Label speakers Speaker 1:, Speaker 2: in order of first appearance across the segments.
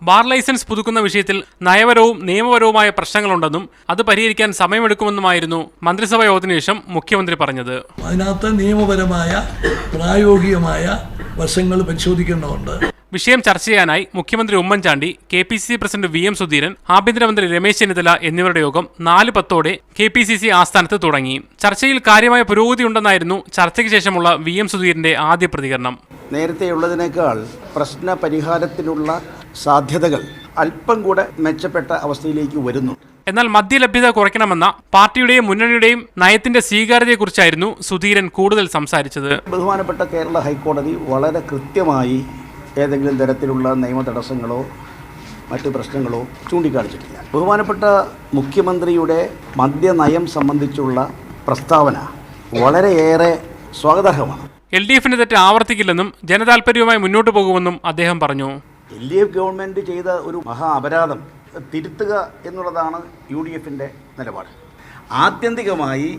Speaker 1: Bar licence പുതുക്കുന്ന വിഷയത്തിൽ നയപരവും നിയമപരവുമായ പ്രശ്നങ്ങളുണ്ടെന്നും അത് പരിഹരിക്കാൻ സമയമെടുക്കുമെന്നുമായിരുന്നു മന്ത്രിസഭാ യോഗത്തിന് ശേഷം മുഖ്യമന്ത്രി പറഞ്ഞത്.
Speaker 2: അതിനകത്ത് നിയമപരമായ പ്രായോഗികമായ വശങ്ങൾ പരിശോധിക്കേണ്ടതുണ്ട്.
Speaker 1: വിഷയം ചർച്ച ചെയ്യാനായി മുഖ്യമന്ത്രി Oommen Chandy, KPCC president VM Sudheeran, ആഭ്യന്തരമന്ത്രി രമേശ് ചെന്നിത്തല എന്നിവരുടെ യോഗം 4:10 KPCC ആസ്ഥാനത്ത് തുടങ്ങി. ചർച്ചയിൽ കാര്യമായ പുരോഗതിയുണ്ടെന്നായിരുന്നു ചർച്ചയ്ക്ക് ശേഷമുള്ള VM സുധീരന്റെ ആദ്യ പ്രതികരണം.
Speaker 3: നേരത്തെയുള്ളതിനേക്കാൾ പ്രശ്ന പരിഹാരത്തിനുള്ള സാധ്യതകൾ അല്പം കൂടെ മെച്ചപ്പെട്ട അവസ്ഥയിലേക്ക് വരുന്നു.
Speaker 1: എന്നാൽ മദ്യലഭ്യത കുറയ്ക്കണമെന്ന പാർട്ടിയുടെയും മുന്നണിയുടെയും നയത്തിന്റെ സ്വീകാര്യതയെക്കുറിച്ചായിരുന്നു സുധീരൻ കൂടുതൽ സംസാരിച്ചത്.
Speaker 3: ബഹുമാനപ്പെട്ട കേരള ഹൈക്കോടതി വളരെ കൃത്യമായി ഏതെങ്കിലും തരത്തിലുള്ള നിയമ തടസ്സങ്ങളോ മറ്റു പ്രശ്നങ്ങളോ ചൂണ്ടിക്കാണിച്ചിട്ടില്ല. ബഹുമാനപ്പെട്ട മുഖ്യമന്ത്രിയുടെ മദ്യനയം സംബന്ധിച്ചുള്ള പ്രസ്താവന വളരെയേറെ സ്വാഗതാർഹമാണ്.
Speaker 1: LDFന്റെ തെറ്റ് ആവർത്തിക്കില്ലെന്നും ജനതാൽപര്യവുമായി മുന്നോട്ട് പോകുമെന്നും അദ്ദേഹം പറഞ്ഞു.
Speaker 3: LDF ഗവൺമെൻറ് ചെയ്ത ഒരു മഹാ അപരാധം തിരുത്തുക എന്നുള്ളതാണ് UDFന്റെ നിലപാട്. ആത്യന്തികമായി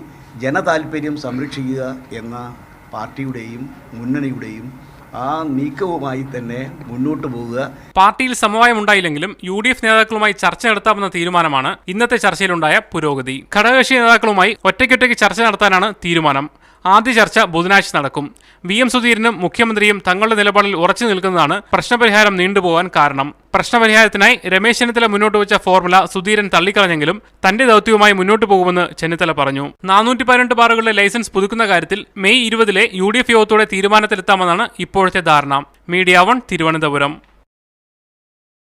Speaker 3: ജനതാൽപര്യം സംരക്ഷിക്കുക എന്ന പാർട്ടിയുടെയും മുന്നണിയുടെയും ആ നീക്കവുമായി തന്നെ മുന്നോട്ട് പോവുക.
Speaker 1: പാർട്ടിയിൽ സമവായം ഉണ്ടായില്ലെങ്കിലും UDF നേതാക്കളുമായി ചർച്ച നടത്താമെന്ന തീരുമാനമാണ് ഇന്നത്തെ ചർച്ചയിലുണ്ടായ പുരോഗതി. ഘടകകക്ഷി നേതാക്കളുമായി ഒറ്റയ്ക്കൊറ്റയ്ക്ക് ചർച്ച നടത്താനാണ് തീരുമാനം. ആദ്യ ചർച്ച ബുധനാഴ്ച നടക്കും. VM സുധീരനും മുഖ്യമന്ത്രിയും തങ്ങളുടെ നിലപാടിൽ ഉറച്ചു നിൽക്കുന്നതാണ് പ്രശ്നപരിഹാരം നീണ്ടുപോകാൻ കാരണം. പ്രശ്നപരിഹാരത്തിനായി രമേശ് ചെന്നിത്തല മുന്നോട്ട് വെച്ച ഫോർമുല സുധീരൻ തള്ളിക്കളഞ്ഞെങ്കിലും തന്റെ ദൗത്യവുമായി മുന്നോട്ട് പോകുമെന്ന് ചെന്നിത്തല പറഞ്ഞു. 418 ബാറുകളുടെ ലൈസൻസ് പുതുക്കുന്ന കാര്യത്തിൽ മെയ് 20 UDF യോഗത്തോടെ തീരുമാനത്തിലെത്താമെന്നാണ് ഇപ്പോഴത്തെ ധാരണ. മീഡിയ 1 തിരുവനന്തപുരം.